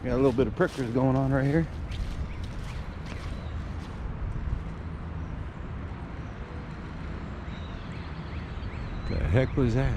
Got a little bit of prickers going on right here. The heck was that?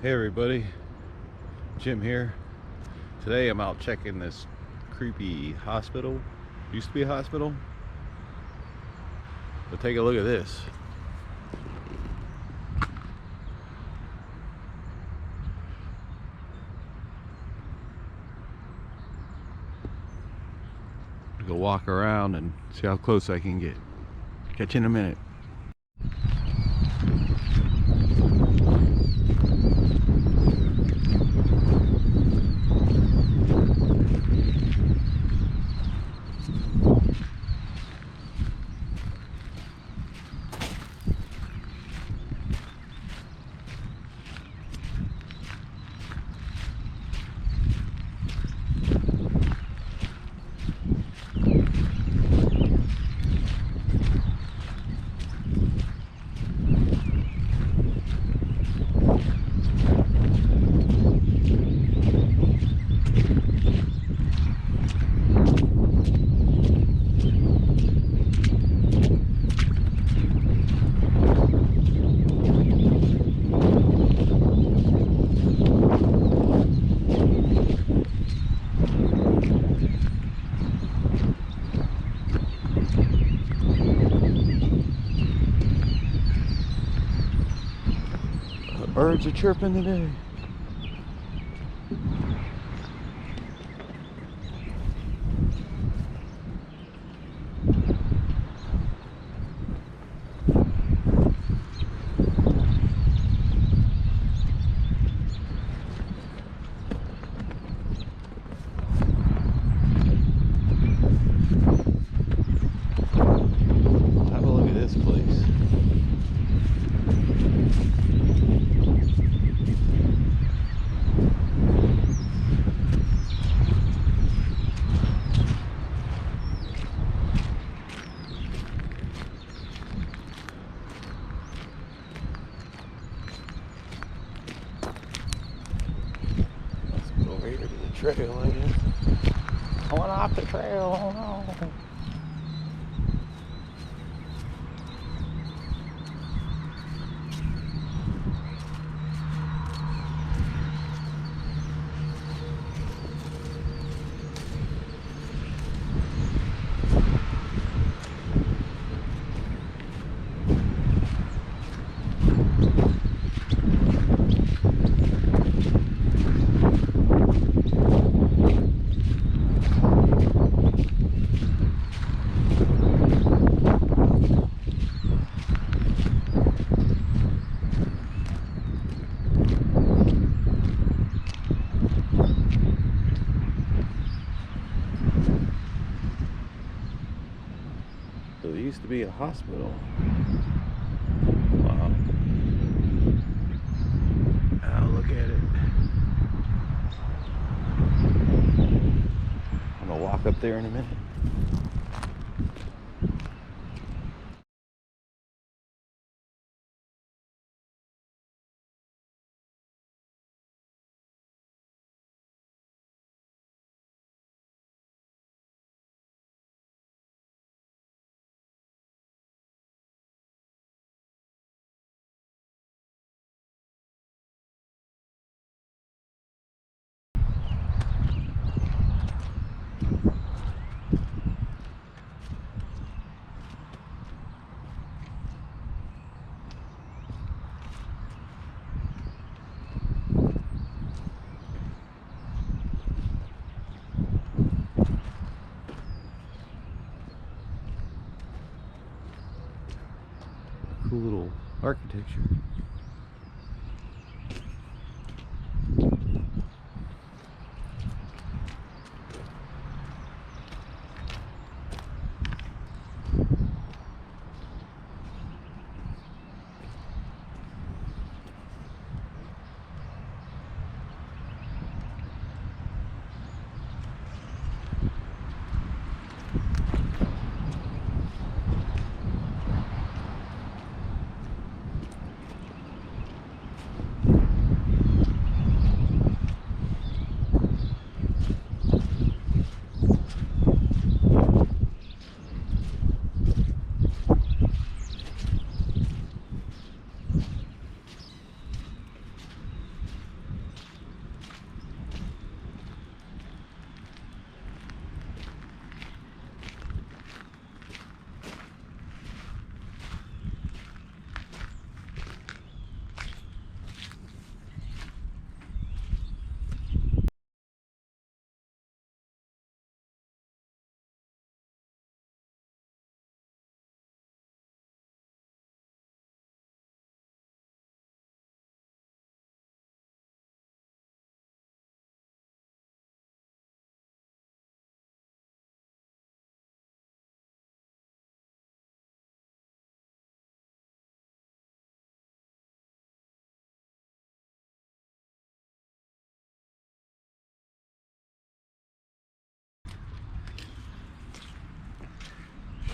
Hey everybody, Jim here. Today I'm out checking this creepy hospital. Used to be a hospital. But take a look at this. Go walk around and see how close I can get. Catch you in a minute. Birds are chirping today. Have a look at this place. Over here to the trail, I guess. I went off the trail, oh no. be a hospital. Wow. Oh, look at it. I'm gonna walk up there in a minute. Cool little architecture.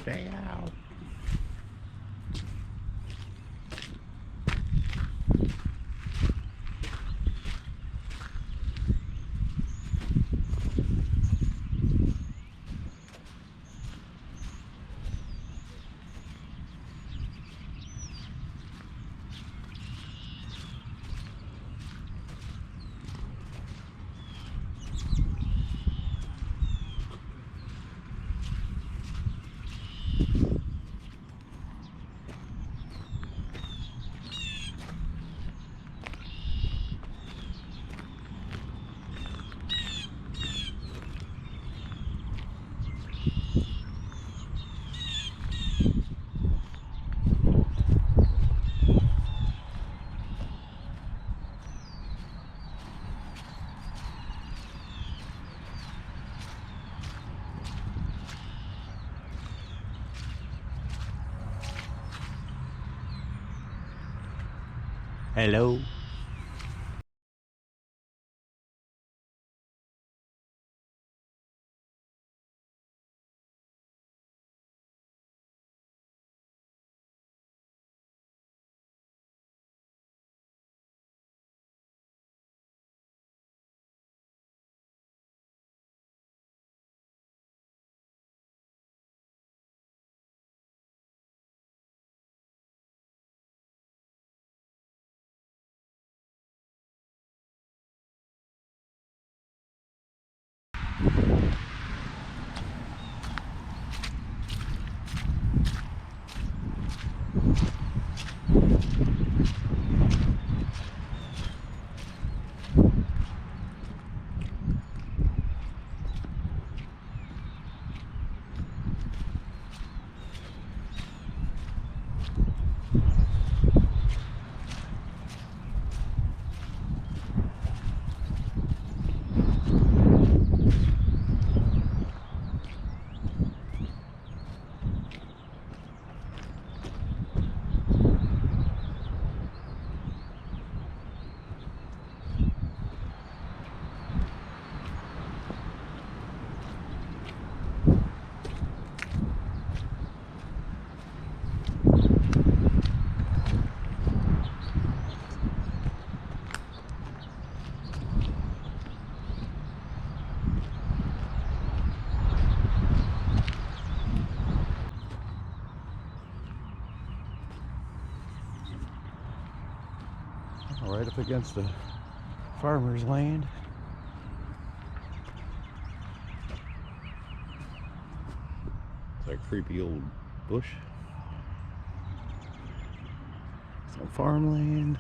Stay out. Hello. right up against the farmer's land. It's like creepy old bush. Some farmland.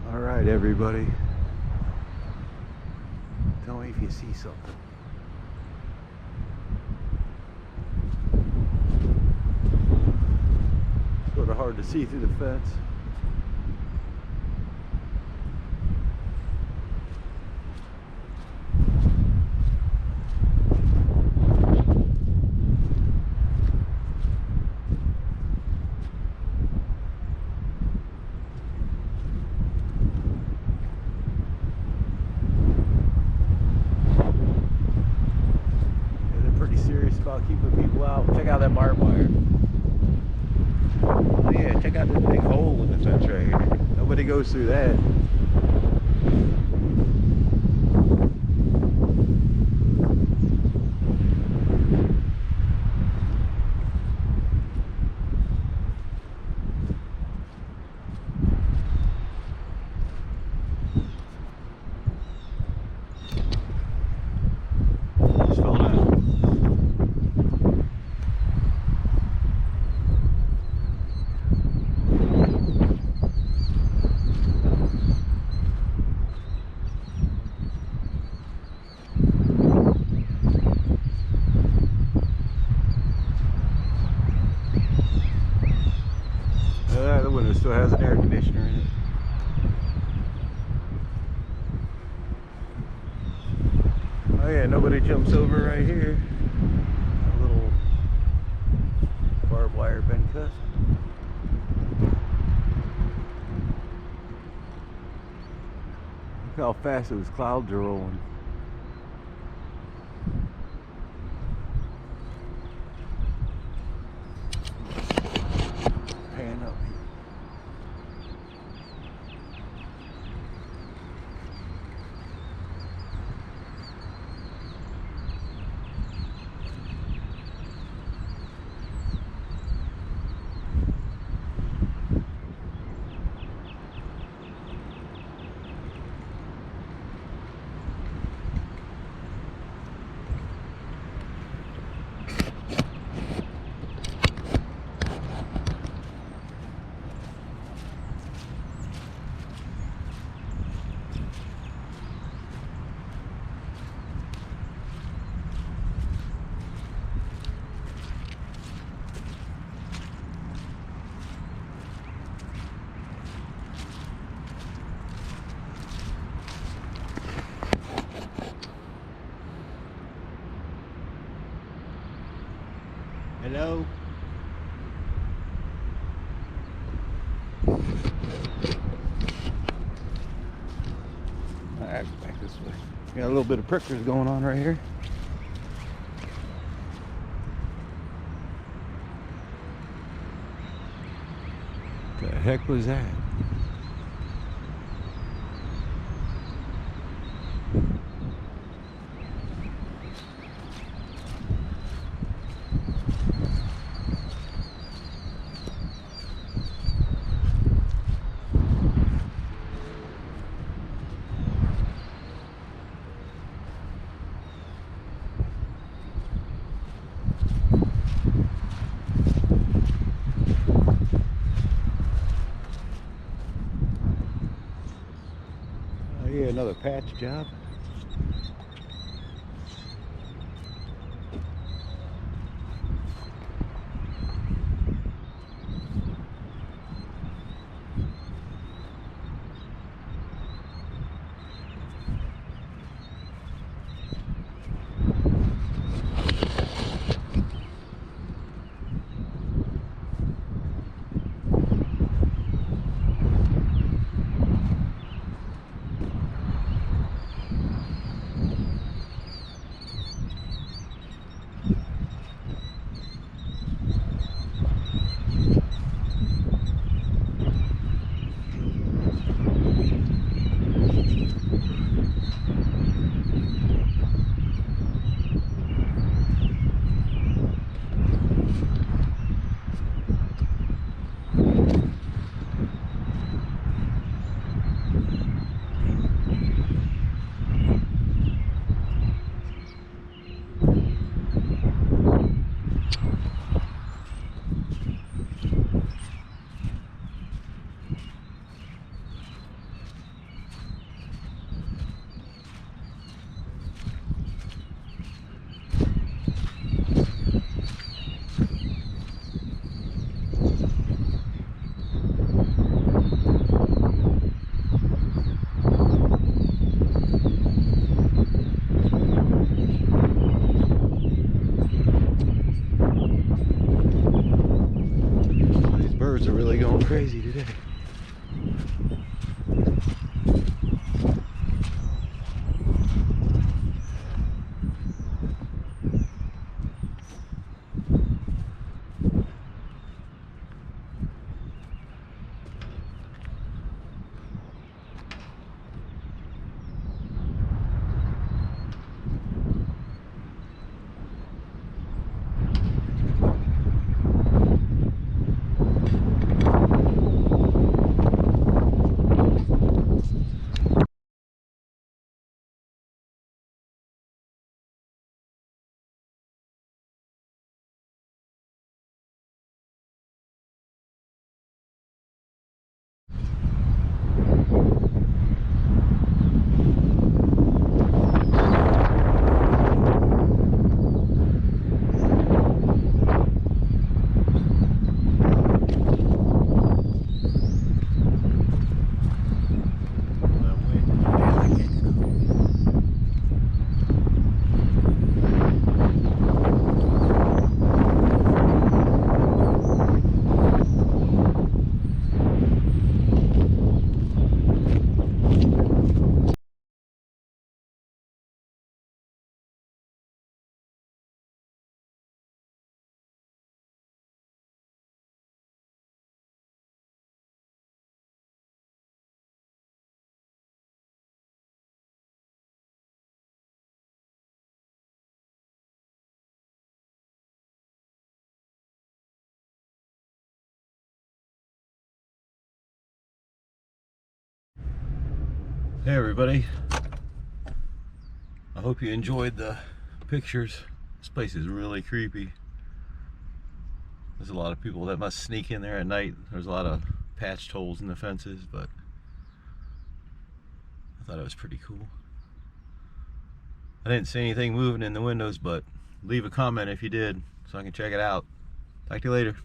Alright, everybody. Tell me if you see something. Sort of hard to see through the fence. About keeping people out. Check out that barbed wire. Oh yeah, check out this big hole in the fence right here. Nobody goes through that. Just fell down. The window still has an air conditioner in it. Oh yeah, nobody jumps over right here. A little barbed wire been cut. Look how fast those clouds are rolling. Pan up here. Hello? Alright, back this way. Got a little bit of prickers going on right here. The heck was that? Oh yeah, another patch job. These birds are really going crazy today. Hey everybody, I hope you enjoyed the pictures. This place is really creepy. There's a lot of people that must sneak in there at night. There's a lot of patched holes in the fences, but I thought it was pretty cool. I didn't see anything moving in the windows, but leave a comment if you did so I can check it out. Talk to you later.